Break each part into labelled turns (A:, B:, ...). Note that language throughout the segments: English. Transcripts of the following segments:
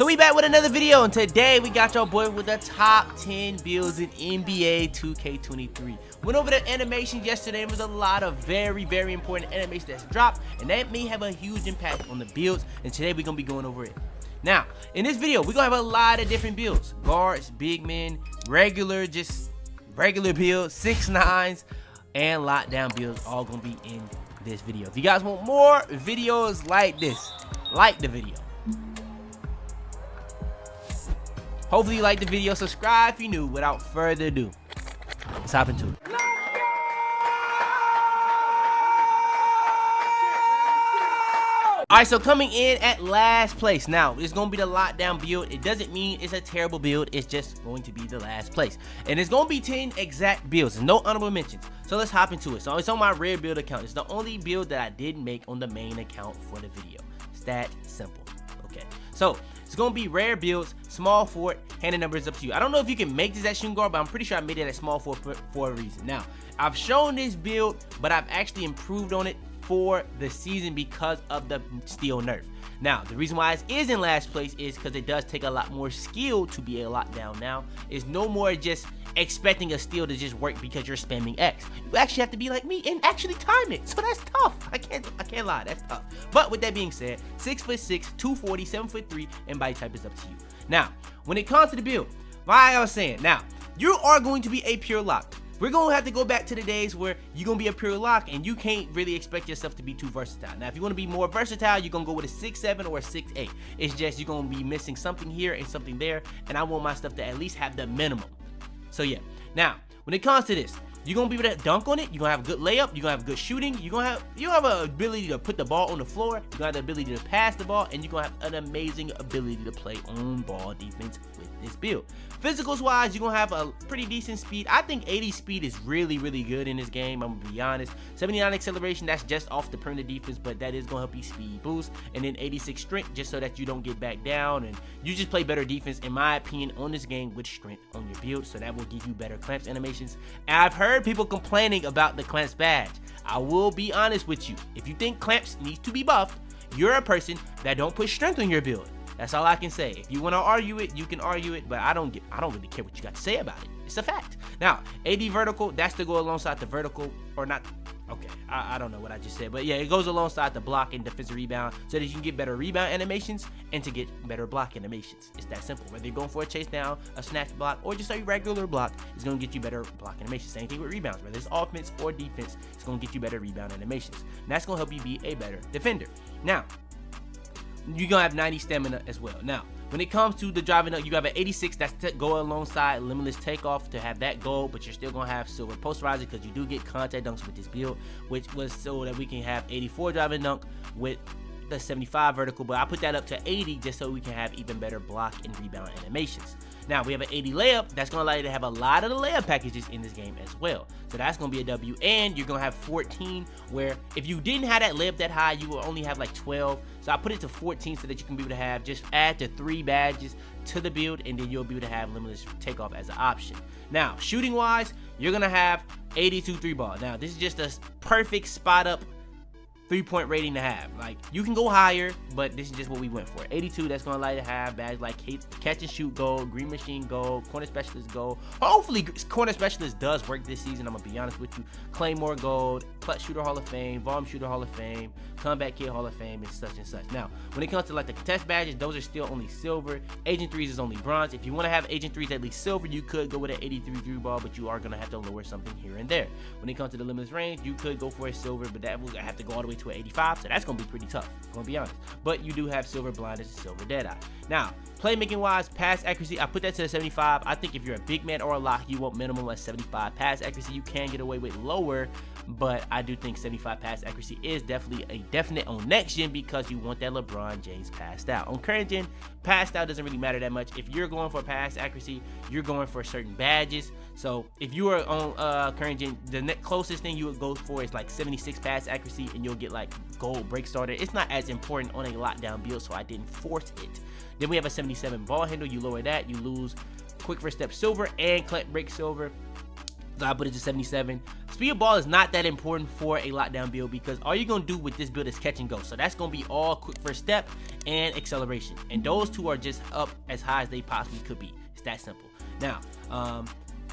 A: So we back with another video, and today we got your boy with the top 10 builds in NBA 2K23. Went over the animations yesterday. There was a lot of very important animations that's dropped, and that may have a huge impact on the builds, and today we're gonna be going over it. Now, in this video, we're gonna have a lot of different builds. Guards, big men, regular builds, 6'9s, and lockdown builds, all gonna be in this video. If you guys want more videos like this, like the video. Hopefully you like the video. Subscribe if you're new. Without further ado, let's hop into it. Alright, so coming in at last place. Now, it's going to be the lockdown build. It doesn't mean it's a terrible build. It's just going to be the last place. And it's going to be 10 exact builds. No honorable mentions. So let's hop into it. So it's on my rare build account. It's the only build that I didn't make on the main account for the video. It's that simple. Okay. So it's going to be rare builds, small forward, hand and numbers up to you. I don't know if you can make this at shooting guard, but I'm pretty sure I made it at small forward for a reason. Now, I've shown this build, but I've actually improved on it for the season because of the steal nerf. Now, the reason why it is in last place is because it does take a lot more skill to be a lockdown now. It's no more just expecting a steal to just work because you're spamming X. You actually have to be like me and actually time it. So that's tough. I can't lie, that's tough. But with that being said, 6'6", 240, 7'3", and body type is up to you. Now, when it comes to the build, like I was saying, now you are going to be a pure lock. We're going to have to go back to the days where you're going to be a pure lock and you can't really expect yourself to be too versatile. Now, if you want to be more versatile, you're going to go with a 6'7" or a 6'8". It's just you're going to be missing something here and something there, and I want my stuff to at least have the minimum. So, yeah. Now, when it comes to this, you're going to be able to dunk on it. You're going to have a good layup. You're going to have good shooting. You have an ability to put the ball on the floor. You're going to have the ability to pass the ball, and you're going to have an amazing ability to play on ball defense with this build. Physicals wise, you're going to have a pretty decent speed. I think 80 speed is really good in this game. I'm going to be honest. 79 acceleration, that's just off the perimeter defense, but that is going to help you speed boost. And then 86 strength, just so that you don't get back down and you just play better defense, in my opinion, on this game with strength on your build. So that will give you better clamps animations. And I've heard people complaining about the clamps badge. I will be honest with you. If you think clamps needs to be buffed, you're a person that don't put strength on your build. That's all I can say. If you want to argue it, you can argue it, but I don't really care what you got to say about it. It's a fact. Now, AD vertical, that's to go alongside the vertical, or not. Okay, I don't know what I just said, but yeah, it goes alongside the block and defensive rebound so that you can get better rebound animations and to get better block animations. It's that simple. Whether you're going for a chase down, a snatch block, or just a regular block, it's going to get you better block animations. Same thing with rebounds. Whether it's offense or defense, it's going to get you better rebound animations. And that's going to help you be a better defender. Now, you're going to have 90 stamina as well. Now, when it comes to the driving up, you have an 86 that's to go alongside limitless takeoff to have that goal, but you're still going to have silver posterizer because you do get contact dunks with this build, which was so that we can have 84 driving dunk with the 75 vertical, but I put that up to 80 just so we can have even better block and rebound animations. Now, we have an 80 layup. That's going to allow you to have a lot of the layup packages in this game as well. So that's going to be a W. And you're going to have 14, where if you didn't have that layup that high, you will only have like 12. So I put it to 14 so that you can be able to have, just add the 3 badges to the build, and then you'll be able to have limitless takeoff as an option. Now, shooting wise, you're going to have 82 3-ball. Now, this is just a perfect spot up 3-point rating to have. Like, you can go higher, but this is just what we went for. 82, that's going to allow you to have badges like catch and shoot gold, green machine gold, corner specialist gold. Hopefully, corner specialist does work this season. I'm going to be honest with you. Claymore gold, clutch shooter hall of fame, volume shooter hall of fame, comeback kid hall of fame, and such and such. Now, when it comes to like the contest badges, those are still only silver. Agent 3s is only bronze. If you want to have Agent 3s at least silver, you could go with an 83 3-ball, but you are going to have to lower something here and there. When it comes to the limitless range, you could go for a silver, but that will have to go all the way to an 85, so that's going to be pretty tough, I'm going to be honest. But you do have silver blindness and silver deadeye. Now, playmaking wise, pass accuracy, I put that to the 75. I think if you're a big man or a lock, you want minimum at 75. Pass accuracy, you can get away with lower, but I do think 75 pass accuracy is definitely a definite on next gen because you want that LeBron James passed out. On current gen, passed out doesn't really matter that much. If you're going for pass accuracy, you're going for certain badges. So if you are on current gen, the closest thing you would go for is like 76 pass accuracy, and you'll get like gold break starter. It's not as important on a lockdown build, so I didn't force it. Then we have a 77 ball handle. You lower that, you lose quick first step silver and clamp break silver. So I put it to 77. Speed of ball is not that important for a lockdown build because all you're going to do with this build is catch and go. So that's going to be all quick first step and acceleration. And those two are just up as high as they possibly could be. It's that simple. Now,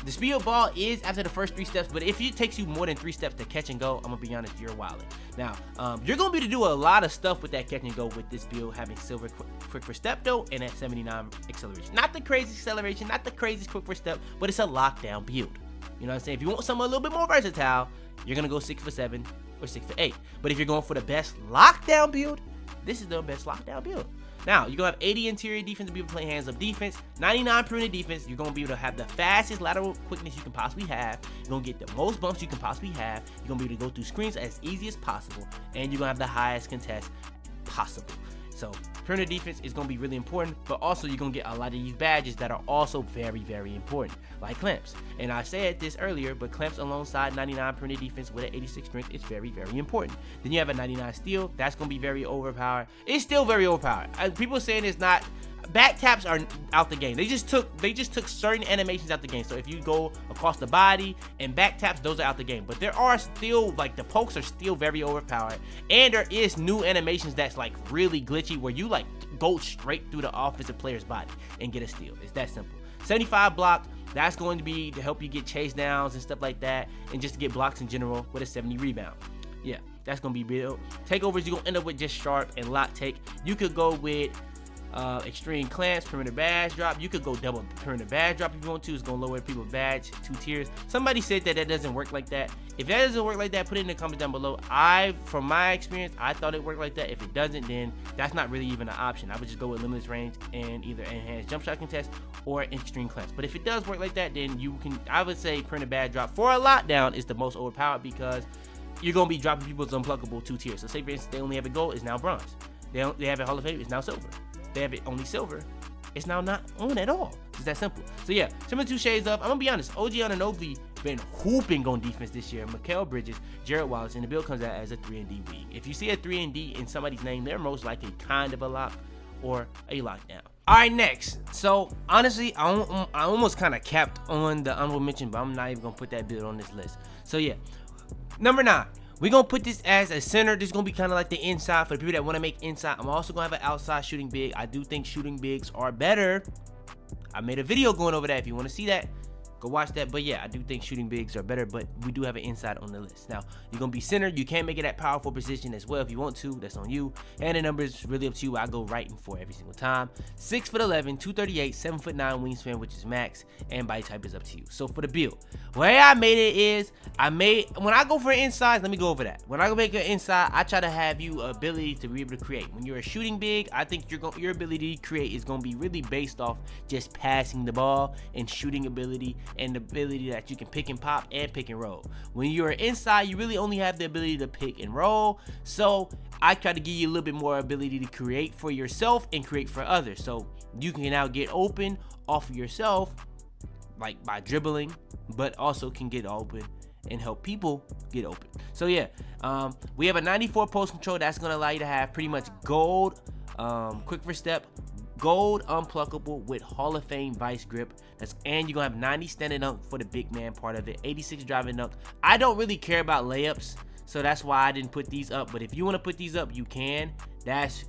A: the speed of ball is after the first 3 steps, but if it takes you more than 3 steps to catch and go, I'm going to be honest, you're wilding. Now, you're going to be able to do a lot of stuff with that catch and go with this build, having silver quick first step though, and at 79 acceleration. Not the craziest acceleration, not the craziest quick first step, but it's a lockdown build. You know what I'm saying? If you want something a little bit more versatile, you're going to go 6 for 7 or 6 for 8. But if you're going for the best lockdown build, this is the best lockdown build. Now, you're going to have 80 interior defense to be able to play hands-up defense, 99 perimeter defense. You're going to be able to have the fastest lateral quickness you can possibly have. You're going to get the most bumps you can possibly have. You're going to be able to go through screens as easy as possible. And you're going to have the highest contest possible. So perimeter defense is going to be really important, but also you're going to get a lot of these badges that are also very, very important, like clamps. And I said this earlier, but clamps alongside 99 perimeter defense with an 86 strength is very, very important. Then you have a 99 steal. That's going to be very overpowered. It's still very overpowered. People saying it's not. Back taps are out the game. They just took certain animations out the game. So if you go across the body and back taps, those are out the game. But there are still, like, the pokes are still very overpowered. And there is new animations that's like really glitchy where you like go straight through the offensive player's body and get a steal. It's that simple. 75 block, that's going to be to help you get chase downs and stuff like that, and just to get blocks in general with a 70 rebound. Yeah, that's going to be built. Takeovers, you're going to end up with just sharp and lock take. You could go with extreme clamps, perimeter badge drop. You could go double perimeter badge drop if you want to. It's gonna lower people's badge 2 tiers. Somebody said that doesn't work like that. If that doesn't work like that, put it in the comments down below. From my experience, I thought it worked like that. If it doesn't, then that's not really even an option. I would just go with limitless range and either enhanced jump shot contest or extreme clamps. But if it does work like that, then you can. I would say perimeter badge drop for a lockdown is the most overpowered because you're gonna be dropping people's unpluckable 2 tiers. So say for instance they only have it gold, it's now bronze. They have it Hall of Fame, it's now silver. They have it only silver, it's now not on at all. It's that simple. So yeah, similar 2 shades of, I'm gonna be honest, OG Anunoby been hooping on defense this year. Mikal Bridges, Jared Wallace, and the build comes out as a 3-and-D wing. If you see a 3-and-D in somebody's name, they're most likely kind of a lock or a lockdown. All right, next. So honestly, I almost kind of capped on the honorable mention, but I'm not even gonna put that build on this list. So yeah, number 9. We're going to put this as a center. This is going to be kind of like the inside for the people that want to make inside. I'm also going to have an outside shooting big. I do think shooting bigs are better. I made a video going over that. If you want to see that, go watch that. But yeah, I do think shooting bigs are better, but we do have an inside on the list. Now, you're going to be center. You can make it that powerful position as well if you want to. That's on you. And the number is really up to you. I go right and 4 every single time. 6'11", 238, 7'9" wingspan, which is max, and body type is up to you. So for the build, way I made it is, when I go for an inside, let me go over that. When I go make an inside, I try to have you ability to be able to create. When you're a shooting big, I think your ability to create is going to be really based off just passing the ball and shooting ability and the ability that you can pick and pop and pick and roll. When you're inside, you really only have the ability to pick and roll. So I try to give you a little bit more ability to create for yourself and create for others. So you can now get open off of yourself, like by dribbling, but also can get open and help people get open. So yeah, we have a 94 post control that's going to allow you to have pretty much gold quick first step, gold unpluckable with Hall of Fame vice grip. And you're gonna have 90 standing dunk for the big man part of it, 86 driving dunk. I don't really care about layups, so that's why I didn't put these up. But if you want to put these up, you can. That's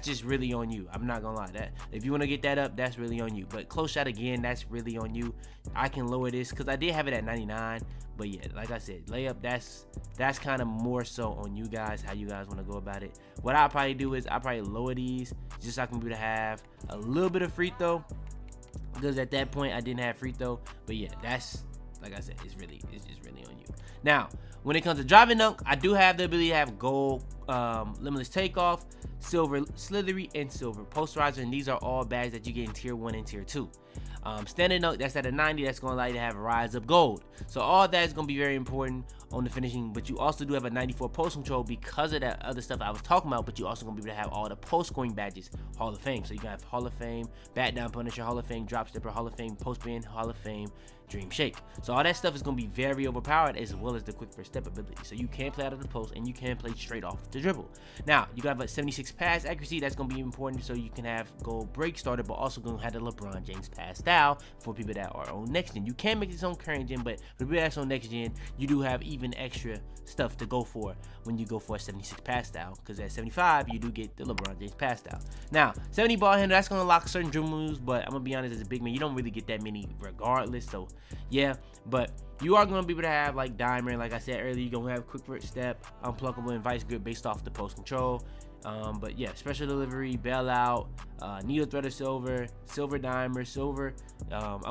A: just really on you. I'm not gonna lie, that if you want to get that up, that's really on you. But close shot again, that's really on you. I can lower this because I did have it at 99, but yeah, like I said, layup, that's kind of more so on you guys, how you guys want to go about it. What I'll probably do is I'll probably lower these just so I can be able to have a little bit of free throw, because at that point I didn't have free throw. But yeah, that's, like I said, it's just really on you. Now when it comes to driving dunk, I do have the ability to have gold limitless takeoff, silver slithery, and silver posterizer, and these are all bags that you get in tier 1 and tier 2. Standing dunk, that's at a 90, that's going to allow you to have rise up gold. So all that is going to be very important on the finishing. But you also do have a 94 post control because of that other stuff I was talking about. But you also going to be able to have all the post scoring badges Hall of Fame. So you can have Hall of Fame bat down punisher, Hall of Fame drop stepper, Hall of Fame post bend, Hall of Fame Dream Shake. So all that stuff is going to be very overpowered, as well as the quick first step ability. So you can play out of the post and you can play straight off the dribble. Now you got a 76 pass accuracy. That's going to be important, so you can have go break starter, but also going to have the LeBron James pass style for people that are on next gen. You can make this on current gen, but for people that's on next gen, you do have even extra stuff to go for when you go for a 76 pass style, because at 75 you do get the LeBron James pass style. Now 70 ball handle, that's going to unlock certain dribble moves, but I'm gonna be honest, as a big man, you don't really get that many regardless. So yeah, but you are going to be able to have like diamond, like I said earlier. You're going to have quick first step, unpluckable, and vice grip based off the post control. But yeah, special delivery, bailout, needle threader, silver dimer, silver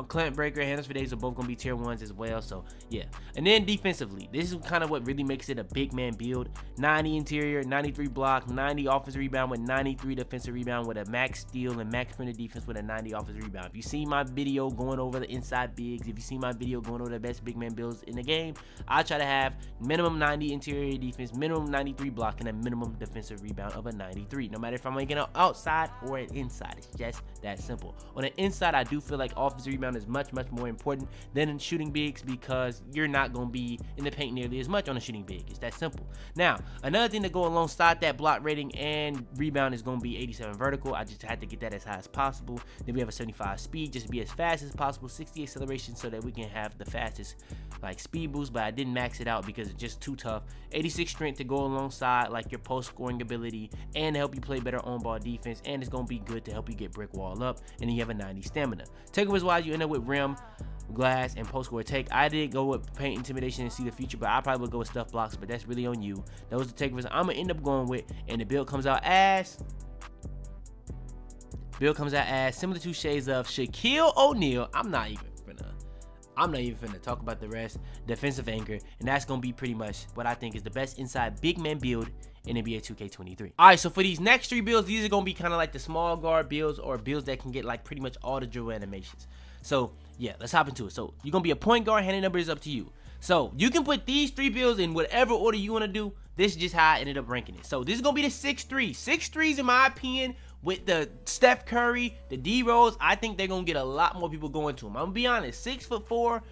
A: clamp breaker, handles for days are both gonna be tier 1s as well. So yeah, and then defensively, this is kind of what really makes it a big man build. 90 interior, 93 block, 90 offensive rebound with 93 defensive rebound with a max steal and max printed defense with a 90 offensive rebound. If you see my video going over the inside bigs, if you see my video going over the best big man builds in the game, I try to have minimum 90 interior defense, minimum 93 block, and a minimum defensive rebound of a 93, no matter if I'm making an outside or an inside. It's just that simple. On the inside, I do feel like offensive rebound is much more important than in shooting bigs, because you're not going to be in the paint nearly as much on a shooting big. It's that simple. Now another thing to go alongside that block rating and rebound is going to be 87 vertical. I just had to get that as high as possible. Then we have a 75 speed, just to be as fast as possible, 60 acceleration so that we can have the fastest like speed boost, but I didn't max it out because it's just too tough. 86 strength to go alongside like your post scoring ability and to help you play better on ball defense, and it's going to be good to help you get brick wall up. And then you have a 90 stamina. Takeovers wise, you end up with rim, glass, and post score take. I did go with paint intimidation and see the future, but I probably would go with stuff blocks, but that's really on you. Those are the takeovers I'm gonna end up going with, and the build comes out as similar to shades of Shaquille O'Neal. I'm not even finna talk about the rest. Defensive anchor, and that's gonna be pretty much what I think is the best inside big man build in NBA 2K23. Alright, so for these next 3 builds, these are gonna be kind of like the small guard builds, or builds that can get like pretty much all the dribble animations. So yeah, let's hop into it. So you're gonna be a point guard, handing number is up to you. So you can put these 3 builds in whatever order you want to do. This is just how I ended up ranking it. So this is gonna be the 6'3". 6'3s in my opinion, with the Steph Curry, the D-Rose, I think they're gonna get a lot more people going to them. I'm gonna be honest, 6'4",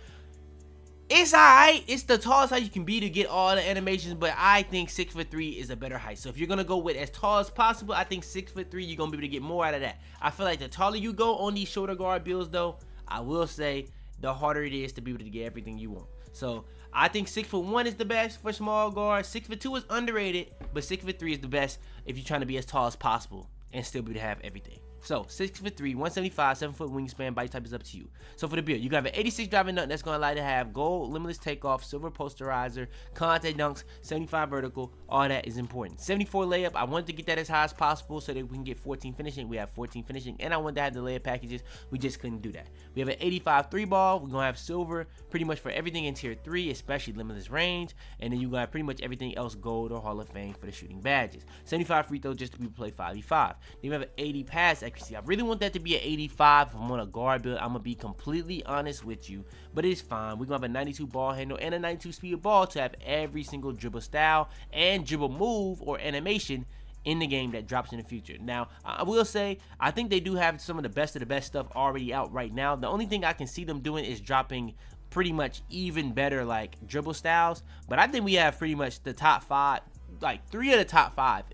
A: it's alright. It's the tallest height you can be to get all the animations, but I think 6'3" is a better height. So if you're gonna go with as tall as possible, I think 6'3", you're gonna be able to get more out of that. I feel like the taller you go on these shoulder guard builds, though, I will say the harder it is to be able to get everything you want. So I think 6'1" is the best for small guard. 6'2" is underrated, but 6'3" is the best if you're trying to be as tall as possible and still be able to have everything. So 6'3", 175, 7-foot wingspan, body type is up to you. So for the build, you got an 86 driving nut that's gonna allow you to have gold, limitless takeoff, silver posterizer, contact dunks, 75 vertical. All that is important. 74 layup. I wanted to get that as high as possible so that we can get 14 finishing. We have 14 finishing, and I wanted to have the layup packages. We just couldn't do that. We have an 85 3 ball. We're gonna have silver pretty much for everything in tier 3, especially limitless range, and then you got pretty much everything else gold or Hall of Fame for the shooting badges. 75 free throw just to be play 5v5. Then we have an 80 pass accuracy. I really want that to be an 85 if I'm on a guard build. I'm gonna be completely honest with you, but it's fine. We're gonna have a 92 ball handle and a 92 speed of ball to have every single dribble style and dribble move or animation in the game that drops in the future. Now, I will say, I think they do have some of the best stuff already out right now. The only thing I can see them doing is dropping pretty much even better like dribble styles, but I think we have pretty much the top 5, like 3 of the top 5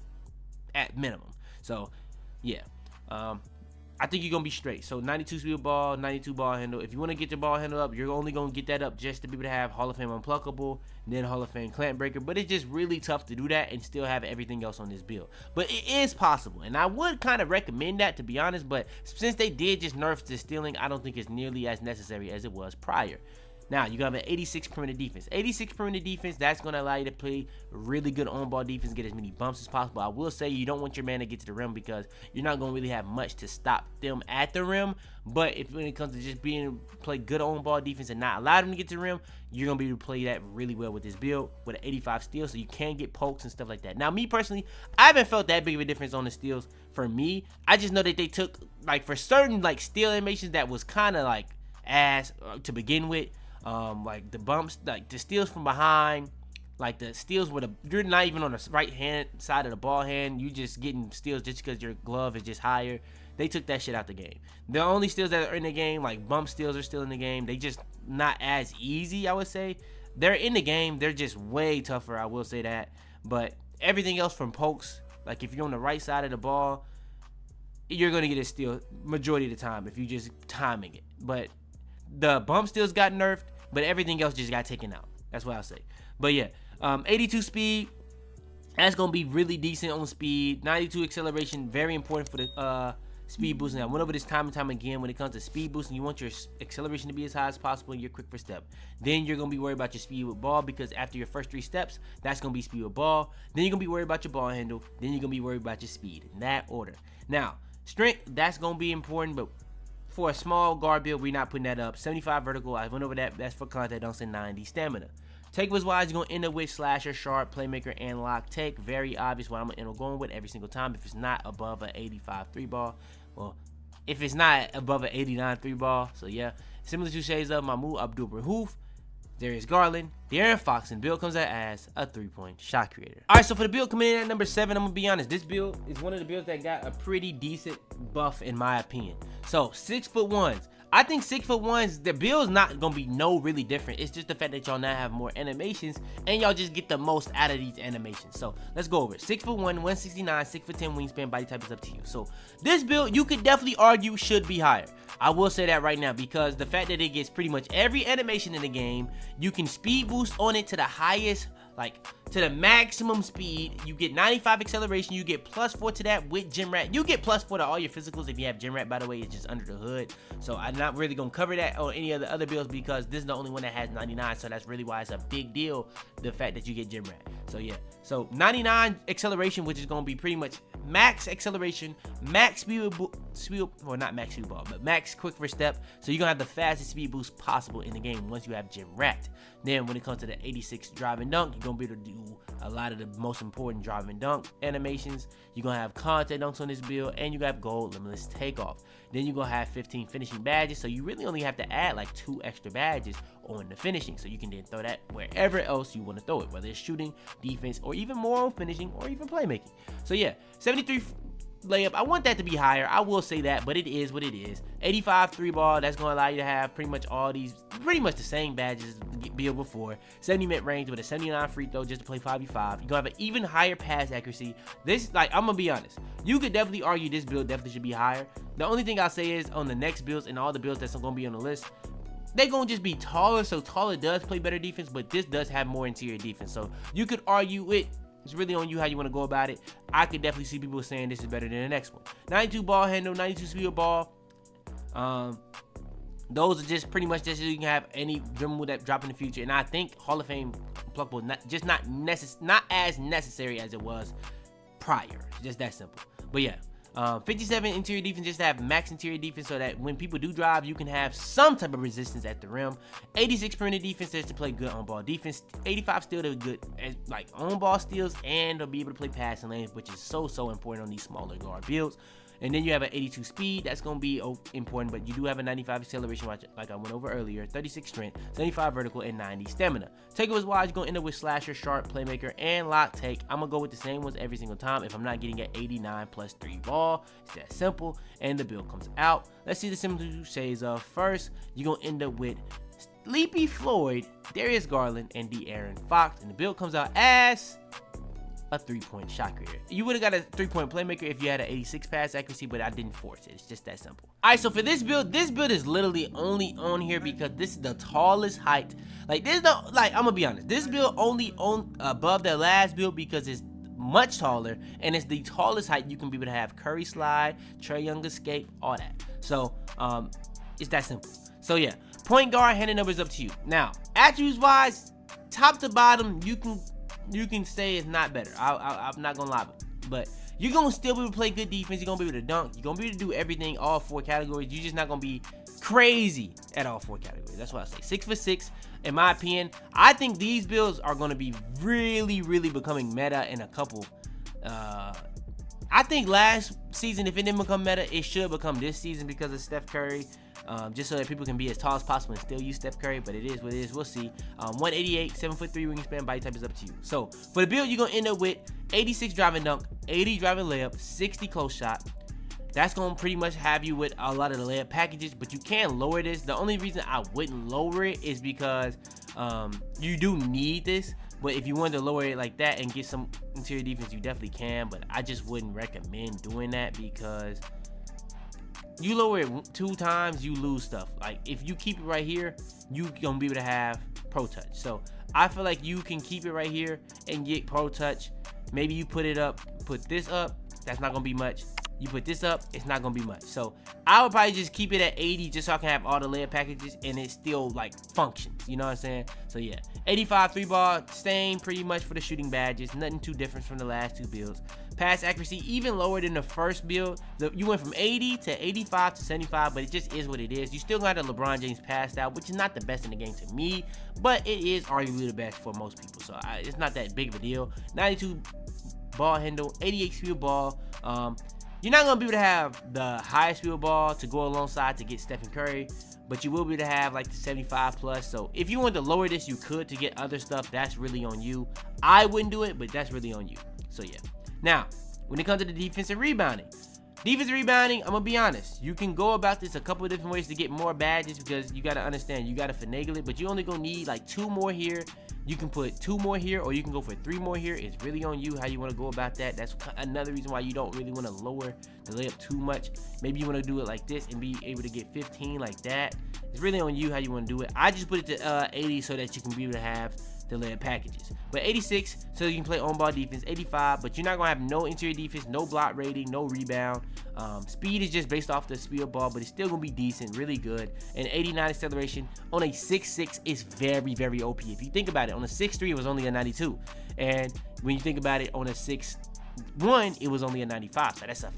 A: at minimum. So yeah, I think you're gonna be straight. So 92 speed ball, 92 ball handle. If you want to get your ball handle up, you're only gonna get that up just to be able to have Hall of Fame unpluckable, and then Hall of Fame clamp breaker. But it's just really tough to do that and still have everything else on this build. But it is possible, and I would kind of recommend that, to be honest. But since they did just nerf the stealing, I don't think it's nearly as necessary as it was prior. Now, you got an 86 perimeter defense. 86 perimeter defense, that's going to allow you to play really good on-ball defense, get as many bumps as possible. I will say you don't want your man to get to the rim because you're not going to really have much to stop them at the rim. But if when it comes to just being play good on-ball defense and not allow them to get to the rim, you're going to be able to play that really well with this build with an 85 steal, so you can get pokes and stuff like that. Now, me personally, I haven't felt that big of a difference on the steals for me. I just know that they took, like, for certain, like, steal animations that was kind of, like, ass to begin with. Like the bumps, like the steals from behind, Like the steals with you're not even on the right hand side of the ball hand. You just getting steals just because your glove is just higher. They took that shit out the game. The only steals that are in the game, like bump steals, are still in the game. They just not as easy, I would say. They're in the game. They're just way tougher, I will say that. But everything else from pokes, like if you're on the right side of the ball, you're going to get a steal majority of the time if you just timing it. But the bump steals got nerfed, but everything else just got taken out. That's what I'll say. But yeah, 82 speed, that's going to be really decent on speed. 92 acceleration, very important for the speed boosting. I went over this time and time again. When it comes to speed boosting, you want your acceleration to be as high as possible and your quick first step. Then you're going to be worried about your speed with ball, because after your first 3 steps, that's going to be speed with ball. Then you're going to be worried about your ball handle. Then you're going to be worried about your speed, in that order. Now, strength, that's going to be important, but for a small guard build, we're not putting that up. 75 vertical, I went over that. That's for contact dunks, and 90 stamina. Takeaways wise, you're going to end up with slasher, sharp, playmaker, and lock take. Very obvious what I'm going to end up going with every single time. If it's not above an 85 3 ball, well, if it's not above an 89 3 ball, so yeah. Similar to shades of Mahmoud Abdul-Rahuf, Darius Garland, De'Aaron Fox, and build comes out as a 3-point shot creator. All right, so for the build coming in at number 7, I'm going to be honest. This build is one of the builds that got a pretty decent buff, in my opinion. So, 6'1". I think 6'1", the build's not going to be no really different. It's just the fact that y'all now have more animations, and y'all just get the most out of these animations. So, let's go over it. 6'1", 169, 6'10" wingspan, body type is up to you. So, this build, you could definitely argue should be higher. I will say that right now, because the fact that it gets pretty much every animation in the game, you can speed boost on it to the highest, like to the maximum speed. You get 95 acceleration. You get +4 to that with Gym Rat. You get +4 to all your physicals if you have Gym Rat, by the way. It's just under the hood. So I'm not really going to cover that on any of the other builds, because this is the only one that has 99. So that's really why it's a big deal, the fact that you get Gym Rat. So yeah, so 99 acceleration, which is going to be pretty much max acceleration, max speed, well, not max speed ball, but max quick first step. So you're going to have the fastest speed boost possible in the game once you have Gym Rat. Then when it comes to the 86 drive and dunk, you're going to be able to do a lot of the most important drive and dunk animations. You're going to have contact dunks on this build, and you got gold limitless takeoff. Then you're going to have 15 finishing badges, so you really only have to add like 2 extra badges on the finishing, so you can then throw that wherever else you want to throw it, whether it's shooting, defense, or even more on finishing, or even playmaking. So yeah, 73 layup, I want that to be higher, I will say that, but it is what it is. 85 3 ball, that's going to allow you to have pretty much all these, pretty much the same badges build before. 70 mid range with a 79 free throw just to play 5v5. You're going to have an even higher pass accuracy. This, like, I'm going to be honest, you could definitely argue this build definitely should be higher. The only thing I'll say is on the next builds and all the builds that's going to be on the list, they're going to just be taller, so taller does play better defense, but this does have more interior defense. So you could argue it. It's really on you how you want to go about it. I could definitely see people saying this is better than the next one. 92 ball handle, 92 speed of ball. Those are just pretty much just so you can have any dribble that drop in the future. And I think Hall of Fame pluckable, not as necessary as it was prior. It's just that simple. But yeah. 57 interior defense, just to have max interior defense so that when people do drive, you can have some type of resistance at the rim. 86 perimeter defense just to play good on ball defense. 85 still to good like on ball steals, and to be able to play passing lanes, which is so important on these smaller guard builds. And then you have an 82 speed, that's going to be important, but you do have a 95 acceleration, like I went over earlier, 36 strength, 75 vertical, and 90 stamina. Takeaways wise, you're going to end up with slasher, sharp, playmaker, and lock take. I'm going to go with the same ones every single time if I'm not getting an 89 plus 3 ball. It's that simple, and the build comes out. Let's see the simple shades of. First, you're going to end up with Sleepy Floyd, Darius Garland, and De'Aaron Fox, and the build comes out as a 3-point shot creator. You would have got a 3-point playmaker if you had an 86 pass accuracy, but I didn't force it. It's just that simple. All right, so for this build is literally only on here because this is the tallest height. Like, there's no, like, I'm gonna be honest, this build only on above the last build because it's much taller, and it's the tallest height you can be able to have Curry slide, Trae Young escape, all that. So it's that simple. So yeah, point guard, handle numbers up to you. Now, attributes wise, top to bottom, you can say it's not better. I'm not gonna lie, but you're gonna still be able to play good defense. You're gonna be able to dunk. You're gonna be able to do everything, all 4 categories. You're just not gonna be crazy at all 4 categories. That's what I say. 6'6", in my opinion. I think these builds are gonna be really becoming meta in a couple. I think last season, if it didn't become meta, it should become this season because of Steph Curry. just so that people can be as tall as possible and still use Steph Curry, but it is what it is. We'll see. 188, 7'3" wingspan, body type is up to you. So for the build, you're gonna end up with 86 driving dunk, 80 driving layup, 60 close shot. That's gonna pretty much have you with a lot of the layup packages, but you can lower this. The only reason I wouldn't lower it is because you do need this. But if you wanted to lower it like that and get some interior defense, you definitely can. But I just wouldn't recommend doing that because you lower it 2 times, you lose stuff. Like if you keep it right here, you gonna be able to have Pro Touch. So I feel like you can keep it right here and get Pro Touch. Maybe you put it up, put this up. That's not gonna be much. You put this up, it's not gonna be much. So I would probably just keep it at 80 just so I can have all the layup packages and it still like functions. You know what I'm saying? So yeah, 85 3-ball, same pretty much for the shooting badges. Nothing too different from the last 2 builds. Pass accuracy even lower than the first build. You went from 80 to 85 to 75, but it just is what it is. You still got the LeBron James pass out, which is not the best in the game to me, but it is arguably the best for most people. So it's not that big of a deal. 92 ball handle, 88 speed ball. You're not going to be able to have the highest field ball to go alongside to get Stephen Curry, but you will be able to have like the 75 plus. So if you want to lower this, you could to get other stuff. That's really on you. I wouldn't do it, but that's really on you. So yeah. Now, when it comes to the defensive rebounding, I'm going to be honest. You can go about this a couple of different ways to get more badges because you got to understand, you got to finagle it, but you only going to need like 2 more here. You can put 2 more here, or you can go for 3 more here. It's really on you how you want to go about that. That's another reason why you don't really want to lower the layup too much. Maybe you want to do it like this and be able to get 15 like that. It's really on you how you want to do it. I just put it to 80 so that you can be able to have the layup packages. But 86 so you can play on ball defense. 85, but you're not gonna have no interior defense, no block rating, no rebound. Speed is just based off the speed of ball, but it's still gonna be decent, really good. And 89 acceleration on a 6'6" is very, very OP. If you think about it, on a 6'3" it was only a 92, and when you think about it, on a 6'1" it was only a 95. So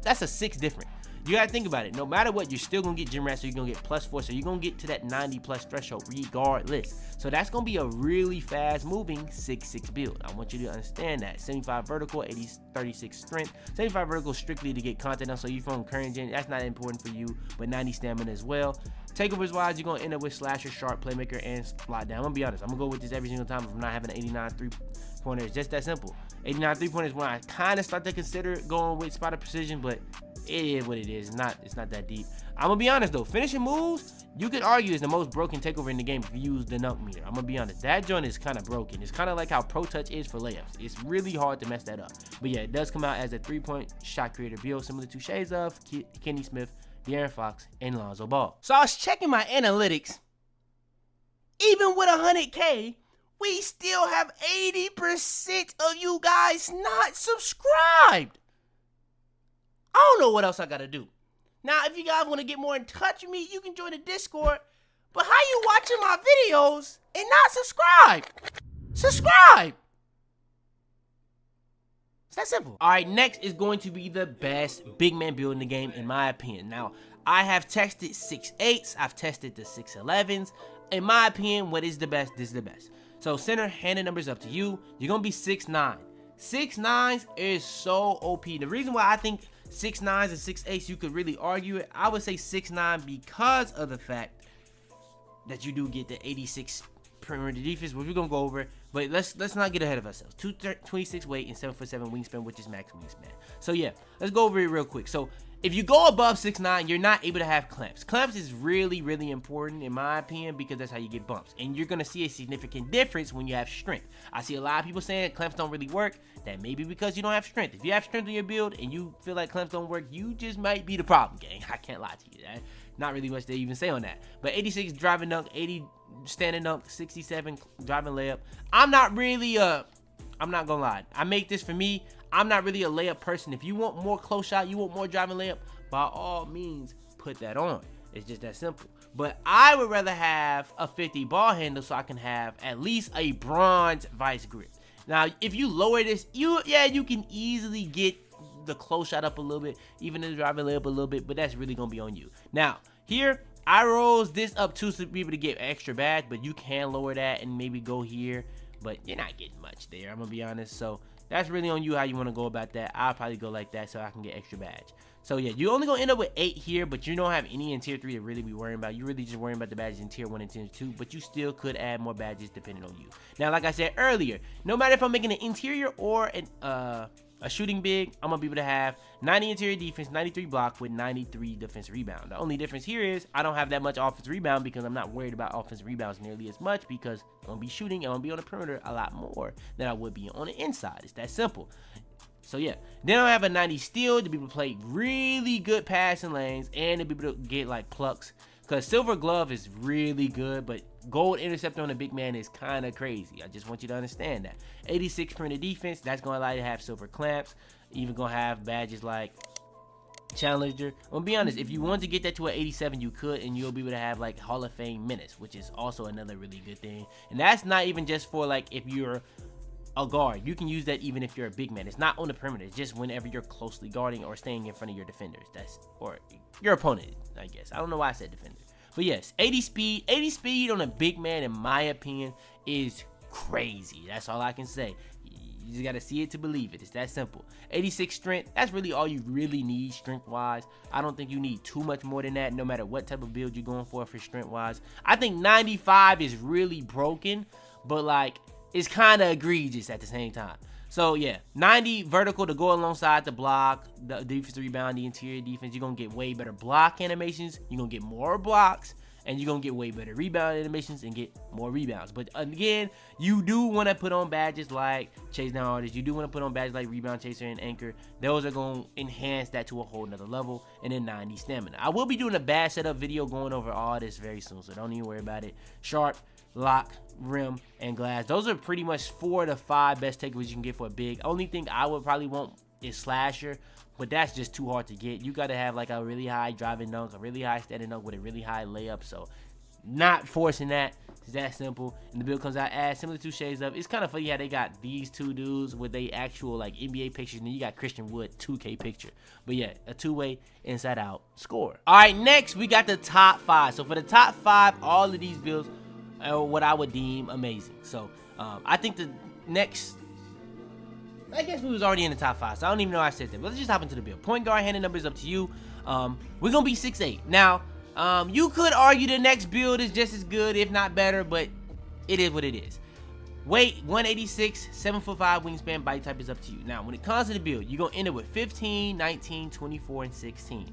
A: that's a 6 different. You gotta think about it. No matter what, you're still gonna get gym rats, so you're gonna get +4, so you're gonna get to that 90 plus threshold regardless. So that's gonna be a really fast moving 6'6" build. I want you to understand that. 75 vertical, 36 strength. 75 vertical strictly to get content on, so you're from current gen. That's not important for you, but 90 stamina as well. Takeovers wise, you're gonna end up with slasher, sharp, playmaker, and slot down. I'm gonna be honest. I'm gonna go with this every single time if I'm not having an 89 3-pointer. It's just that simple. 89 3-pointer is when I kind of start to consider going with spotted precision, but it is what it is. It's not that deep. I'm gonna be honest though, finishing moves, you could argue is the most broken takeover in the game if you use the nunk meter. I'm gonna be honest, that joint is kind of broken. It's kind of like how Pro Touch is for layups. It's really hard to mess that up. But yeah, it does come out as a 3-point shot creator build, similar to shades of Kenny Smith, De'Aaron Fox, and Lonzo Ball. So I was checking my analytics. Even with 100K, we still have 80% of you guys not subscribed. I don't know what else I gotta do. Now, if you guys want to get more in touch with me, you can join the Discord. But how you watching my videos and not subscribe? Subscribe! It's that simple. All right, next is going to be the best big man build in the game, in my opinion. Now, I have tested 6'8s. I've tested the 6'11s. In my opinion, what is the best? This is the best. So center, handed numbers up to you. You're going to be 6'9". 6'9s is so OP. The reason why I think 6'9s and 6'8s, you could really argue it. I would say 6'9 because of the fact that you do get the 86 perimeter defense, which we're gonna go over. But let's not get ahead of ourselves. 226 weight and 7'7" wingspan, which is max wingspan. So yeah, let's go over it real quick. So if you go above 6'9, you're not able to have clamps. Clamps is really, really important in my opinion because that's how you get bumps. And you're gonna see a significant difference when you have strength. I see a lot of people saying clamps don't really work. That may be because you don't have strength. If you have strength in your build and you feel like clamps don't work, you just might be the problem, gang. I can't lie to you. Not really much to even say on that. But 86 driving dunk, 80 standing dunk, 67 driving layup. I'm not gonna lie. I make this for me. I'm not really a layup person. If you want more close shot, you want more driving layup, by all means, put that on. It's just that simple. But I would rather have a 50 ball handle so I can have at least a bronze vice grip. Now, if you lower this, you can easily get the close shot up a little bit, even the driving layup a little bit, but that's really gonna be on you. Now, here, I rose this up too to be able to get extra bad, but you can lower that and maybe go here, but you're not getting much there, I'm gonna be honest. So that's really on you how you want to go about that. I'll probably go like that so I can get extra badge. So yeah, you're only gonna end up with 8 here, but you don't have any in tier 3 to really be worrying about. You're really just worrying about the badges in tier 1 and tier 2, but you still could add more badges depending on you. Now, like I said earlier, no matter if I'm making an interior or a shooting big, I'm gonna be able to have 90 interior defense, 93 block with 93 defense rebound. The only difference here is I don't have that much offense rebound because I'm not worried about offensive rebounds nearly as much because I'm gonna be shooting and I'm gonna be on the perimeter a lot more than I would be on the inside. It's that simple. So yeah, then I have a 90 steal to be able to play really good passing lanes and to be able to get like plucks. Because silver glove is really good, but gold interceptor on a big man is kind of crazy. I just want you to understand that. 86 perimeter defense, that's going to allow you to have silver clamps. Even going to have badges like Challenger. I'm going to be honest, if you want to get that to an 87, you could, and you'll be able to have like Hall of Fame minutes, which is also another really good thing. And that's not even just for like if you're a guard. You can use that even if you're a big man. It's not on the perimeter. It's just whenever you're closely guarding or staying in front of your defenders. Or your opponent, I guess. I don't know why I said defender. But yes, 80 speed. 80 speed on a big man, in my opinion, is crazy. That's all I can say. You just got to see it to believe it. It's that simple. 86 strength. That's really all you really need strength-wise. I don't think you need too much more than that, no matter what type of build you're going for strength-wise. I think 95 is really broken, but like, it's kind of egregious at the same time. So yeah, 90 vertical to go alongside the block, the defensive rebound, the interior defense. You're going to get way better block animations. You're going to get more blocks. And you're going to get way better rebound animations and get more rebounds. But again, you do want to put on badges like Chase Down Artist. You do want to put on badges like Rebound Chaser and Anchor. Those are going to enhance that to a whole nother level. And then 90 stamina. I will be doing a badge setup video going over all this very soon. So don't even worry about it. Sharp, lock, rim, and glass. Those are pretty much 4 to 5 best takeaways you can get for a big. Only thing I would probably want is Slasher. But that's just too hard to get. You got to have like a really high driving dunk, a really high standing dunk with a really high layup. So not forcing that. It's that simple. And the build comes out as similar to Shades of. It's kind of funny how they got these two dudes with they actual like NBA pictures. And then you got Christian Wood 2K picture. But yeah, a two-way inside out score. All right, next we got the top 5. So for the top 5, all of these builds are what I would deem amazing. So I think the next... I guess we was already in the top 5, so I don't even know I said that. But let's just hop into the build. Point guard, handing numbers up to you. We're going to be 6'8". Now, you could argue the next build is just as good, if not better, but it is what it is. Weight, 186, 7'5" wingspan, body type is up to you. Now, when it comes to the build, you're going to end up with 15, 19, 24, and 16.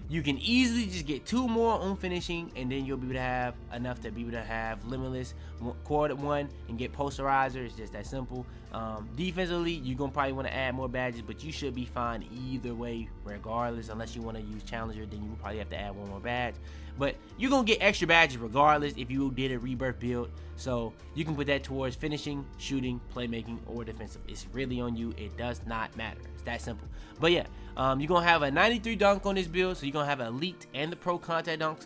A: You can easily just get 2 more on finishing, and then you'll be able to have enough to be able to have limitless quarter 1 and get posterizer. It's just that simple. Defensively, you're gonna probably want to add more badges, but you should be fine either way, regardless. Unless you want to use Challenger, then you will probably have to add 1 more badge. But you're gonna get extra badges regardless if you did a rebirth build. So you can put that towards finishing, shooting, playmaking, or defensive. It's really on you. It does not matter. It's that simple. But yeah, you're gonna have a 93 dunk on this build, so you're gonna have elite and the pro contact dunks.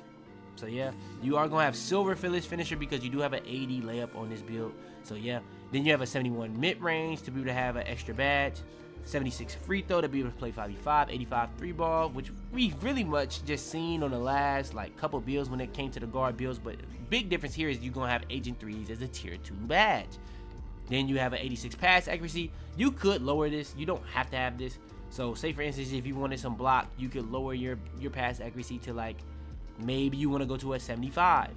A: So yeah, you are gonna have silver finisher because you do have an 80 layup on this build. So yeah, then you have a 71 mid range to be able to have an extra badge, 76 free throw to be able to play 5v5, 85 3 ball, which we've really much just seen on the last like couple builds when it came to the guard builds. But big difference here is you're gonna have Agent 3s as a tier 2 badge. Then you have an 86 pass accuracy. You could lower this. You don't have to have this. So say for instance, if you wanted some block, you could lower your pass accuracy to like, maybe you want to go to a 75.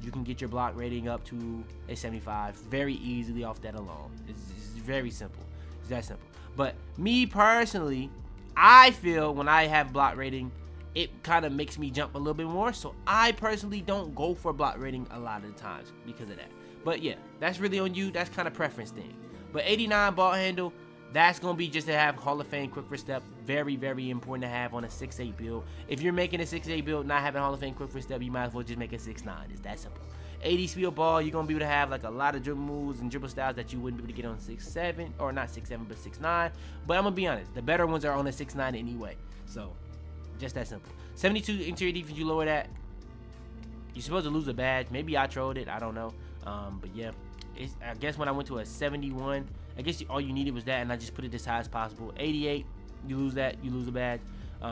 A: You can get your block rating up to a 75 very easily off that alone. It's very simple. It's that simple. But me personally, I feel when I have block rating, it kind of makes me jump a little bit more. So I personally don't go for block rating a lot of the times because of that. But yeah, that's really on you. That's kind of preference thing. But 89 ball handle, that's going to be just to have Hall of Fame quick first step. Very, very important to have on a 6'8 build. If you're making a 6'8 build, not having Hall of Fame quick first step, you might as well just make a 6'9. It's that simple. 80 speed ball, you're going to be able to have like a lot of dribble moves and dribble styles that you wouldn't be able to get on 6'7, or not 6'7, but 6'9. But I'm going to be honest, the better ones are on a 6'9 anyway. So, just that simple. 72 interior defense, you lower that, you're supposed to lose a badge. Maybe I trolled it, I don't know. But yeah, I guess when I went to a 71, I guess all you needed was that, and I just put it as high as possible. 88, you lose that, you lose a badge.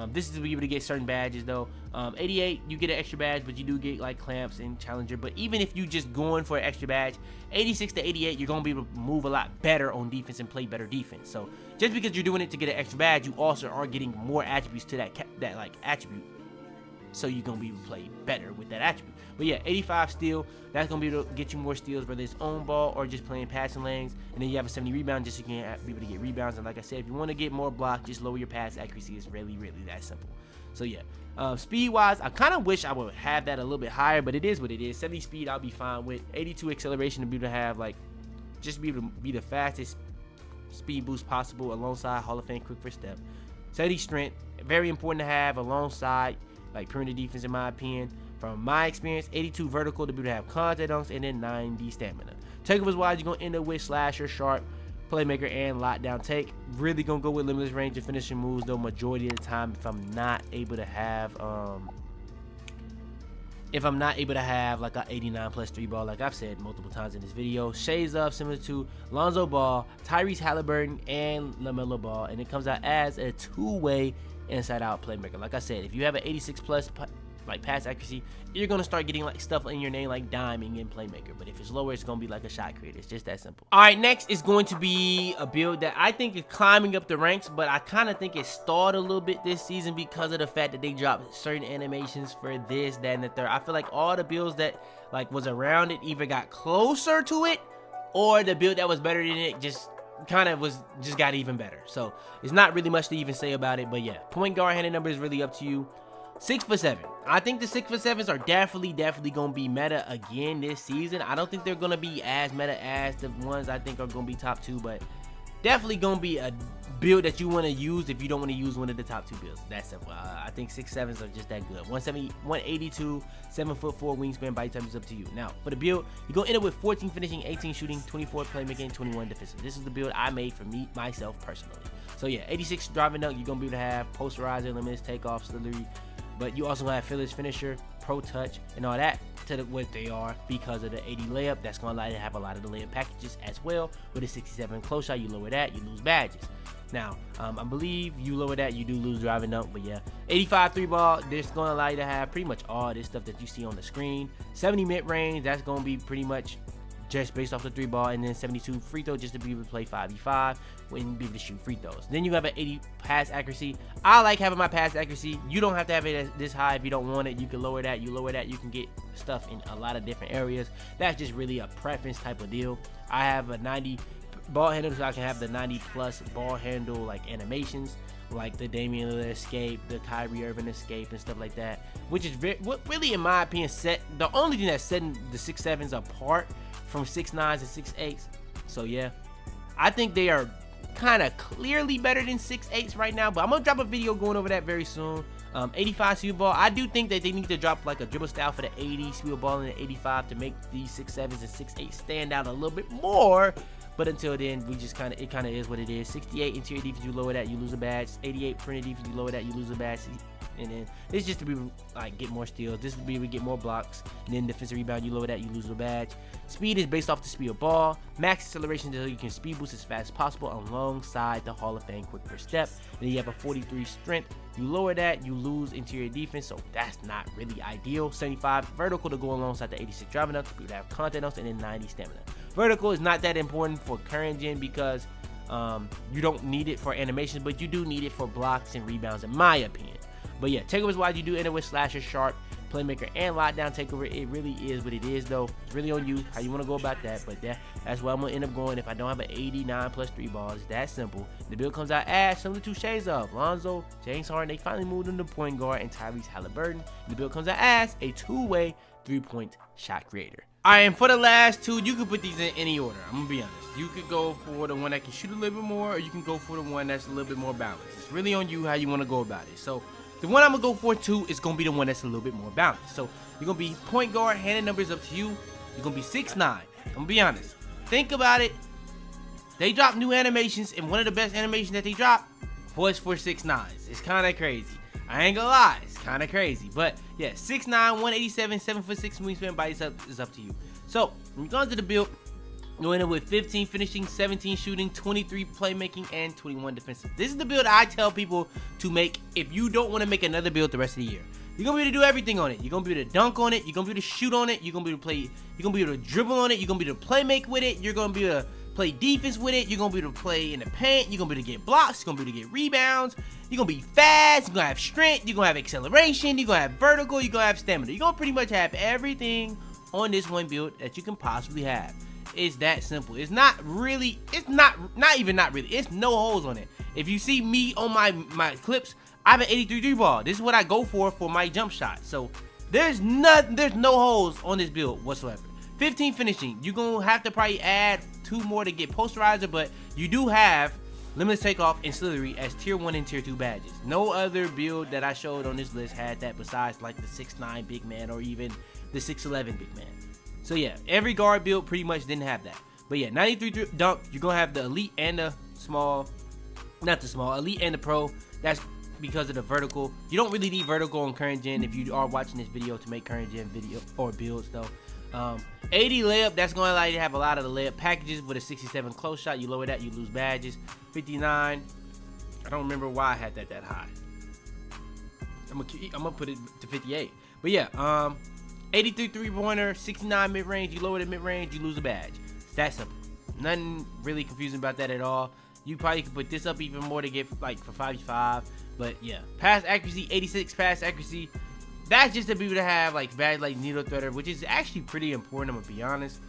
A: This is to be able to get certain badges though. 88, you get an extra badge, but you do get like clamps and challenger. But even if you just going for an extra badge, 86 to 88, you're gonna be able to move a lot better on defense and play better defense. So just because you're doing it to get an extra badge, you also are getting more attributes to that like attribute. So you're gonna be able to play better with that attribute. But yeah, 85 steal, that's gonna be able to get you more steals, whether it's own ball or just playing passing lanes. And then you have a 70 rebound, just so you can be able to get rebounds. And like I said, if you want to get more block, just lower your pass accuracy. It's really that simple. So yeah, speed wise, I kind of wish I would have that a little bit higher, but it is what it is. 70 speed, I'll be fine with. 82 acceleration to be able to have like just be able to be the fastest speed boost possible alongside Hall of Fame quick first step. 70 strength, very important to have alongside like perimeter defense in my opinion. From my experience, 82 vertical to be able to have contact dunks, and then 90 stamina. Takeovers wise, you're gonna end up with slasher, sharp, playmaker, and lockdown take. Really gonna go with limitless range and finishing moves though majority of the time if I'm not able to have like a 89 plus 3 ball, like I've said multiple times in this video. Shades of similar to Lonzo Ball, Tyrese Halliburton, and LaMelo Ball, and it comes out as a two-way inside out playmaker. Like I said, if you have an 86 plus like pass accuracy, you're gonna start getting like stuff in your name like diming and playmaker. But if it's lower, it's gonna be like a shot creator. It's just that simple. All right, next is going to be a build that I think is climbing up the ranks, but I kind of think it stalled a little bit this season because of the fact that they dropped certain animations for this, that, and the third. I feel like all the builds that like was around it either got closer to it, or the build that was better than it just got even better. So it's not really much to even say about it. But yeah, point guard handle number is really up to you. 6'7". I think the 6'7s are definitely gonna be meta again this season. I don't think they're gonna be as meta as the ones I think are gonna be top 2, but definitely gonna be a build that you want to use if you don't want to use one of the top 2 builds. That's simple. I think 6'7s are just that good. 170, 182, 7'4" wingspan. Body type is up to you. Now for the build, you're gonna end up with 14 finishing, 18 shooting, 24 playmaking, 21 defensive. This is the build I made for myself personally. So yeah, 86 driving dunk. You're gonna be able to have posterizer, limits, takeoff, slippery. But you also have fearless finisher, pro touch, and all that to what they are because of the 80 layup. That's going to allow you to have a lot of the layup packages as well. With a 67 close shot, you lower that, you lose badges. Now, I believe you lower that, you do lose driving dunk, but yeah. 85 3 ball, this is going to allow you to have pretty much all this stuff that you see on the screen. 70 mid-range, that's going to be pretty much just based off the 3 ball, and then 72 free throw just to be able to play 5v5 when be able to shoot free throws. Then you have an 80 pass accuracy. I like having my pass accuracy. You don't have to have it this high if you don't want it. You can lower that. You lower that, you can get stuff in a lot of different areas. That's just really a preference type of deal. I have a 90 ball handle, so I can have the 90 plus ball handle like animations, like the Damian Lillard escape, the Kyrie Irving escape, and stuff like that, which is what really, in my opinion, the only thing that's setting the 6'7s apart from 6'9s and 6'8s. So yeah, I think they are kind of clearly better than 6'8s right now, but I'm gonna drop a video going over that very soon. 85 speed ball, I do think that they need to drop like a dribble style for the 80 speed ball and the 85 to make these 6'7s and 6'8s stand out a little bit more. But until then, it kind of is what it is. 68 interior defense, you lower that, you lose a badge. 88 perimeter defense, you lower that, you lose a badge. And then this is just to be like get more steals. This would be we get more blocks. And then defensive rebound, you lower that, you lose a badge. Speed is based off the speed of ball. Max acceleration until you can speed boost as fast as possible alongside the Hall of Fame quick first step. And then you have a 43 strength. You lower that, you lose interior defense, so that's not really ideal. 75 vertical to go alongside the 86 driving dunks. You have contact dunks, and then 90 stamina. Vertical is not that important for current gen because you don't need it for animations, but you do need it for blocks and rebounds, in my opinion. But yeah, takeovers wise, you do end up with slasher, sharp, playmaker, and lockdown takeover. It really is what it is, though. It's really on you how you want to go about that. But that's where I'm gonna end up going if I don't have an 89 plus 3 balls. It's that simple. The build comes out as similar to shades of Lonzo, James Harden. They finally moved into point guard, and Tyrese Halliburton. The build comes out as a two-way 3-point shot creator. All right, and for the last two, you can put these in any order. I'm gonna be honest. You could go for the one that can shoot a little bit more, or you can go for the one that's a little bit more balanced. It's really on you how you want to go about it. So the one I'm gonna go for too is gonna be the one that's a little bit more balanced. So you're gonna be point guard, handed numbers up to you. You're gonna be 6'9". I'm gonna be honest. Think about it. They dropped new animations, and one of the best animations that they dropped was for 6'9s. It's kind of crazy. I ain't gonna lie, it's kind of crazy. But yeah, 6'9", 187, 7'6" wingspan, body is up to you. So when you go into the build, you'll end up with 15 finishing, 17 shooting, 23 playmaking, and 21 defensive. This is the build I tell people to make if you don't want to make another build the rest of the year. You're gonna be able to do everything on it. You're gonna be able to dunk on it. You're gonna be able to shoot on it. You're gonna be able to play. You're gonna be able to dribble on it. You're gonna be able to play make with it. You're gonna be able to play defense with it. You're gonna be able to play in the paint. You're gonna be able to get blocks. You're gonna be able to get rebounds. You're gonna be fast. You're gonna have strength. You're gonna have acceleration. You're gonna have vertical. You're gonna have stamina. You're gonna pretty much have everything on this one build that you can possibly have. It's that simple. It's not really. It's not even not really. It's no holes on it. If you see me on my clips, I have an 83 3 ball. This is what I go for my jump shot. So there's no holes on this build whatsoever. 15 finishing. You're gonna have to probably add 2 more to get posterizer, but you do have limitless takeoff and slippery as tier 1 and tier 2 badges. No other build that I showed on this list had that besides like the 6'9 big man or even the 6'11 big man. So yeah, every guard build pretty much didn't have that. But yeah, 93 dunk, you're gonna have the elite and the small, not the small, elite and the pro. That's because of the vertical. You don't really need vertical on current gen if you are watching this video to make current gen video or builds though. 80 layup, that's going to allow you to have a lot of the layup packages with a 67 close shot. You lower that, you lose badges. 59, I don't remember why I had that high. I'm gonna put it to 58. But yeah, 83 3-pointer, 69 mid-range. You lower the mid-range, you lose a badge. It's that simple. Nothing really confusing about that at all. You probably could put this up even more to get like for 55. But yeah, pass accuracy, 86 pass accuracy. That's just to be able to have like bad like needle threader, which is actually pretty important, I'm gonna be honest.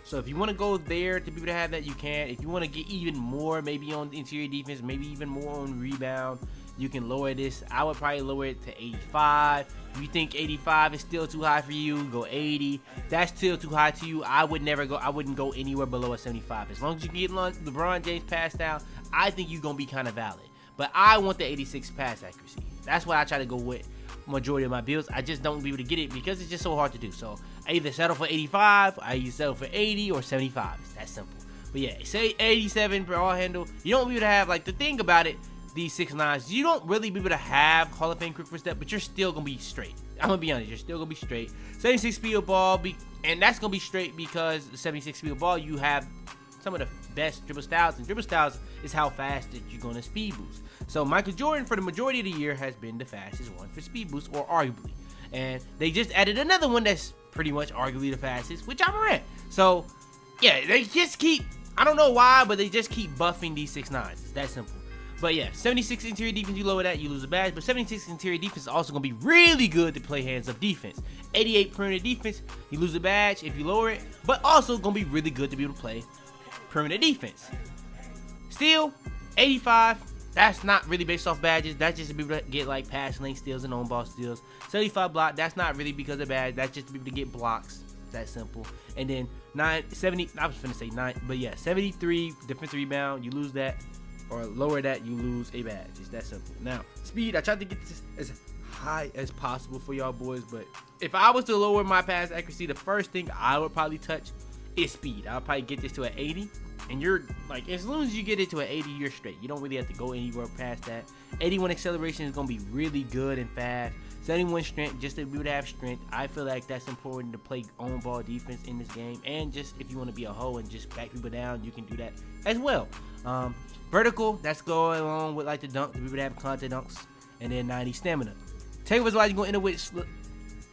A: So if you want to go there to be able to have that, you can. If you want to get even more, maybe on interior defense, maybe even more on rebound, you can lower this. I would probably lower it to 85. If you think 85 is still too high for you, go 80. That's still too high to you, I wouldn't go anywhere below a 75. As long as you can get LeBron James passed out, I think you're gonna be kind of valid. But I want the 86 pass accuracy. That's what I try to go with majority of my builds. I just don't be able to get it because it's just so hard to do. So I either settle for 85, I either settle for 80 or 75. It's that simple. But yeah, say 87 for all handle. You don't be able to have, like, the thing about it, these 6'9s, you don't really be able to have Hall of Fame quick first step, but you're still gonna be straight. I'm gonna be honest, you're still gonna be straight. 76 speed of ball, and that's gonna be straight because the 76 speed of ball, you have some of the best dribble styles, and dribble styles is how fast that you're gonna speed boost. So Michael Jordan for the majority of the year has been the fastest one for speed boost, or arguably, and they just added another one that's pretty much arguably the fastest, which I'm at. So yeah, they just keep, I don't know why, but they just keep buffing these 6'9s. It's that simple. But yeah, 76 interior defense, you lower that, you lose a badge. But 76 interior defense is also going to be really good to play hands-up defense. 88 perimeter defense, you lose a badge if you lower it, but also going to be really good to be able to play perimeter defense. Still, 85, that's not really based off badges. That's just to be able to get like pass lane steals and on-ball steals. 75 block, that's not really because of badge. That's just to be able to get blocks. That simple. And then 70, I was finna say 9, but yeah, 73 defensive rebound, you lose that. Or lower that, you lose a badge. It's that simple. Now, speed, I tried to get this as high as possible for y'all boys, but if I was to lower my pass accuracy, the first thing I would probably touch is speed. I'll probably get this to an 80, and you're like, as long as you get it to an 80, you're straight. You don't really have to go anywhere past that. 81 acceleration is going to be really good and fast. 71 strength, just to be able to have strength. I feel like that's important to play on ball defense in this game, and just if you want to be a hoe and just back people down, you can do that as well. Vertical, that's going along with like the dunk, we would have contact dunks, and then 90 stamina. Takeovers wise, you're going to end up with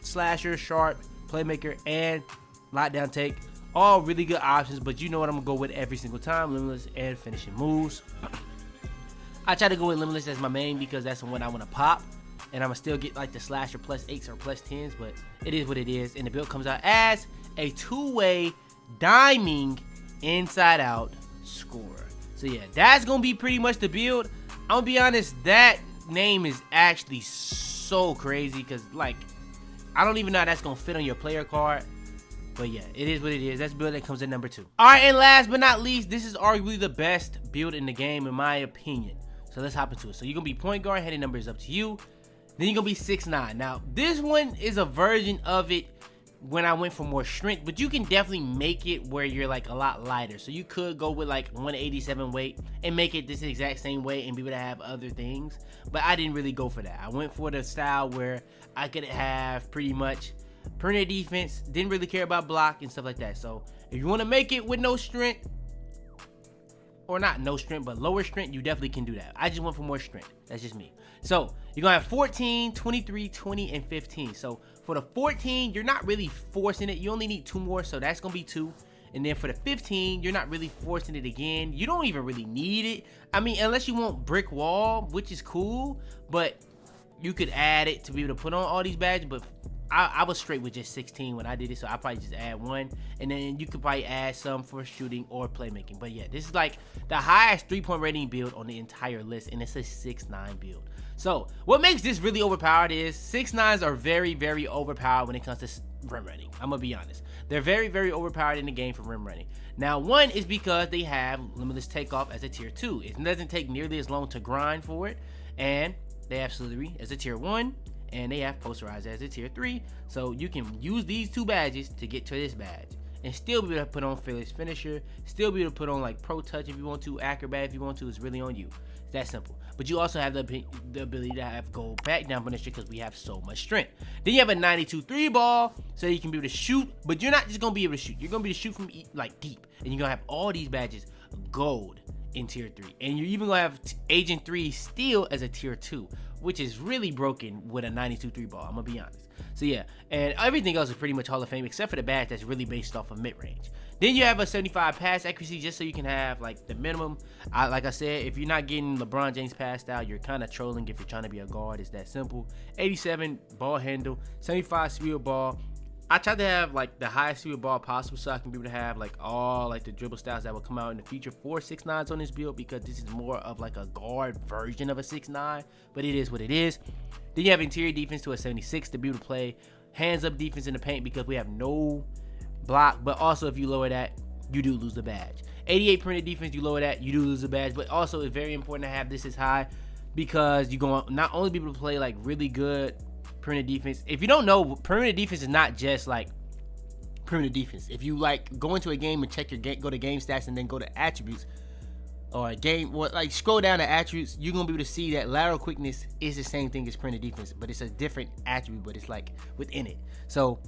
A: slasher, sharp, playmaker, and lockdown take. All really good options, but you know what I'm going to go with every single time, limitless and finishing moves. I try to go with limitless as my main because that's the one I want to pop, and I'm going to still get like the slasher plus 8s or plus 10s, but it is what it is, and the build comes out as a two-way diming inside out scorer. So yeah, that's gonna be pretty much the build. I'm gonna be honest, that name is actually so crazy because like I don't even know how that's gonna fit on your player card. But yeah, it is what it is. That's the build that comes at number 2. Alright, and last but not least, this is arguably the best build in the game in my opinion. So let's hop into it. So you're gonna be point guard, heading number is up to you. Then you're gonna be 6'9. Now this one is a version of it when I went for more strength, but you can definitely make it where you're like a lot lighter. So you could go with like 187 weight and make it this exact same weight and be able to have other things, but I didn't really go for that. I went for the style where I could have pretty much perimeter defense, didn't really care about block and stuff like that. So if you want to make it with no strength, or not no strength, but lower strength, you definitely can do that. I just went for more strength. That's just me. So you're gonna have 14, 23, 20, and 15. So for the 14, you're not really forcing it. You only need 2 more, so that's gonna be 2. And then for the 15, you're not really forcing it again. You don't even really need it. I mean, unless you want brick wall, which is cool, but you could add it to be able to put on all these badges. But I was straight with just 16 when I did it, so I probably just add 1, and then you could probably add some for shooting or playmaking. But yeah, this is like the highest 3-point rating build on the entire list, and it's a 6'9 build. So what makes this really overpowered is 6'9s are very, very overpowered when it comes to rim running. I'm gonna be honest, they're very, very overpowered in the game for rim running. Now, 1 is because they have limitless takeoff as a tier 2. It doesn't take nearly as long to grind for it, and they have slippery as a tier 1. And they have posterize as a tier 3, so you can use these 2 badges to get to this badge and still be able to put on fearless finisher, still be able to put on like pro touch if you want to, acrobat if you want to. It's really on you. It's that simple. But you also have the ability to have gold back down finisher because we have so much strength. Then you have a 92 3 ball, so you can be able to shoot, but you're not just gonna be able to shoot. You're gonna be able to shoot from like deep, and you're gonna have all these badges gold in tier 3, and you're even gonna have Agent 3 steel as a tier 2, which is really broken with a 92 3 ball, I'm gonna be honest. So yeah, and everything else is pretty much Hall of Fame except for the badge that's really based off of mid-range. Then you have a 75 pass accuracy, just so you can have like the minimum. Like I said, if you're not getting LeBron James passed out, you're kind of trolling if you're trying to be a guard. It's that simple. 87 ball handle, 75 speed ball. I tried to have like the highest speed ball possible, so I can be able to have like all like the dribble styles that will come out in the future for 6'9s on this build, because this is more of like a guard version of a 6'9, but it is what it is. Then you have interior defense to a 76 to be able to play hands up defense in the paint because we have no block, but also if you lower that, you do lose the badge. 88 printed defense, you lower that, you do lose the badge, but also it's very important to have this as high because you're going to not only be able to play like really good perimeter defense. If you don't know, perimeter defense is not just like perimeter defense. If you like go into a game and check your game, go to game stats and then go to attributes or game, or like scroll down to attributes, you're gonna be able to see that lateral quickness is the same thing as perimeter defense, but it's a different attribute, but it's like within it. So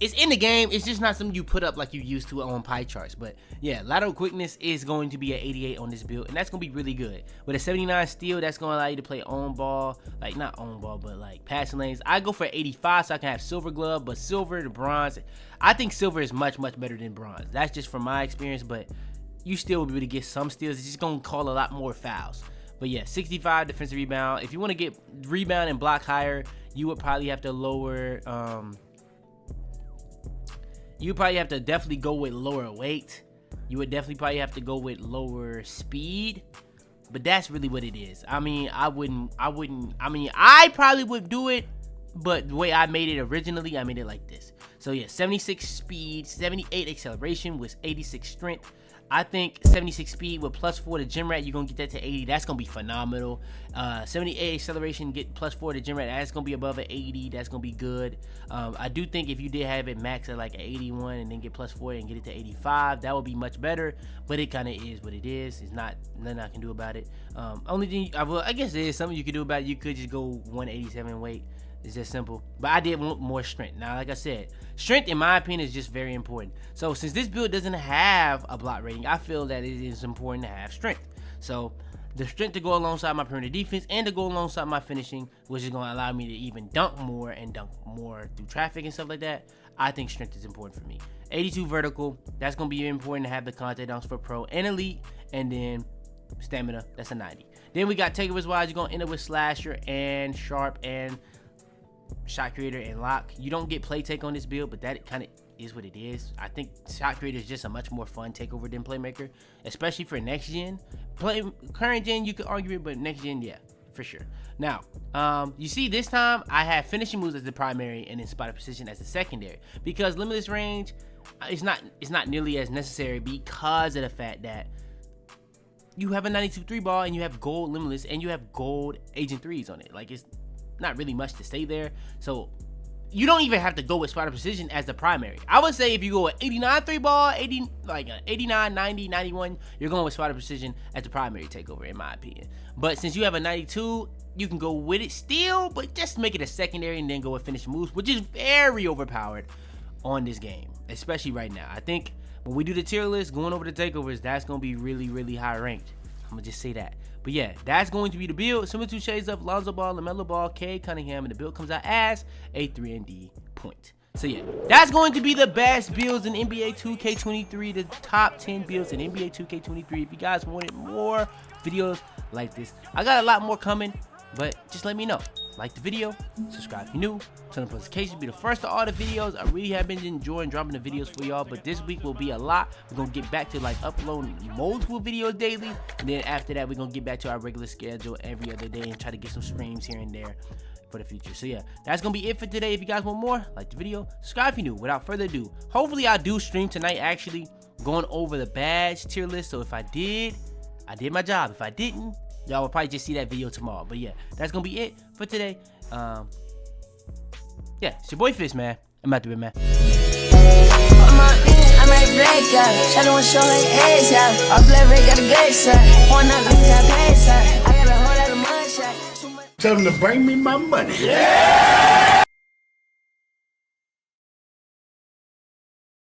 A: it's in the game. It's just not something you put up like you used to on pie charts. But yeah, lateral quickness is going to be an 88 on this build, and that's going to be really good. With a 79 steal, that's going to allow you to play on ball, like not on ball, but like passing lanes. I go for 85 so I can have silver glove, but silver to bronze, I think silver is much, much better than bronze. That's just from my experience, but you still will be able to get some steals. It's just going to call a lot more fouls. But yeah, 65 defensive rebound. If you want to get rebound and block higher, you would probably have to lower, you probably have to definitely go with lower weight. You would definitely probably have to go with lower speed. But that's really what it is. I mean, I probably would do it, but the way I made it originally, I made it like this. So yeah, 76 speed, 78 acceleration with 86 strength. I think 76 speed with +4 to gym rat, you're going to get that to 80. That's going to be phenomenal. 78 acceleration, get +4 to gym rat. That's going to be above an 80. That's going to be good. I do think if you did have it max at like an 81 and then get +4 and get it to 85, that would be much better. But it kind of is what it is. It's not nothing I can do about it. Only thing, I guess there is something you could do about it. You could just go 187 weight. It's just simple. But I did want more strength. Now, like I said, strength, in my opinion, is just very important. So, since this build doesn't have a block rating, I feel that it is important to have strength. So, the strength to go alongside my perimeter defense and to go alongside my finishing, which is going to allow me to even dunk more and dunk more through traffic and stuff like that, I think strength is important for me. 82 vertical, that's going to be important to have the contact dunks for pro and elite. And then stamina, that's a 90. Then we got takeovers wise, you're going to end up with slasher and sharp and shot creator and lock. You don't get play take on this build, but that kind of is what it is. I think shot creator is just a much more fun takeover than playmaker, especially for next gen. Current gen, you could argue it, but next gen, yeah, for sure. Now, you see, this time I have finishing moves as the primary and then spot position as the secondary, because limitless range, it's not nearly as necessary because of the fact that you have a 92 3 ball and you have gold limitless and you have gold agent 3s on it. Like, it's not really much to say there. So you don't even have to go with spotter precision as the primary. I would say if you go with 89 3 ball, 80, like 89, 90, 91, you're going with spotter precision as the primary takeover, in my opinion. But since you have a 92, you can go with it still, but just make it a secondary and then go with finishing moves, which is very overpowered on this game, especially right now. I think when we do the tier list, going over the takeovers, that's going to be really, really high ranked. I'm going to just say that. But yeah, that's going to be the build. Similar to shades of Lonzo Ball, LaMelo Ball, Cade Cunningham, and the build comes out as a 3-and-D point. So yeah, that's going to be the best builds in NBA 2K23, the top 10 builds in NBA 2K23. If you guys wanted more videos like this, I got a lot more coming, but just let me know. Like the video, subscribe if you're new, turn on notifications, be the first to all the videos. I really have been enjoying dropping the videos for y'all, but this week will be a lot. We're gonna get back to like uploading multiple videos daily, and then after that we're gonna get back to our regular schedule every other day and try to get some streams here and there for the future. So yeah, that's gonna be it for today. If you guys want more, like the video, subscribe if you're new. Without further ado, hopefully I do stream tonight, actually going over the badge tier list. So if I did my job. If I didn't, y'all will probably just see that video tomorrow. But yeah, that's gonna be it for today. Yeah, it's your boy Fitz, man. I'm out there, man.
B: I might break up. Shawty wanna show her ass out. All black red got a good side. One up, leave that pass out. I got a whole lot of mud shot.
C: Tell them to bring me my money. Yeah!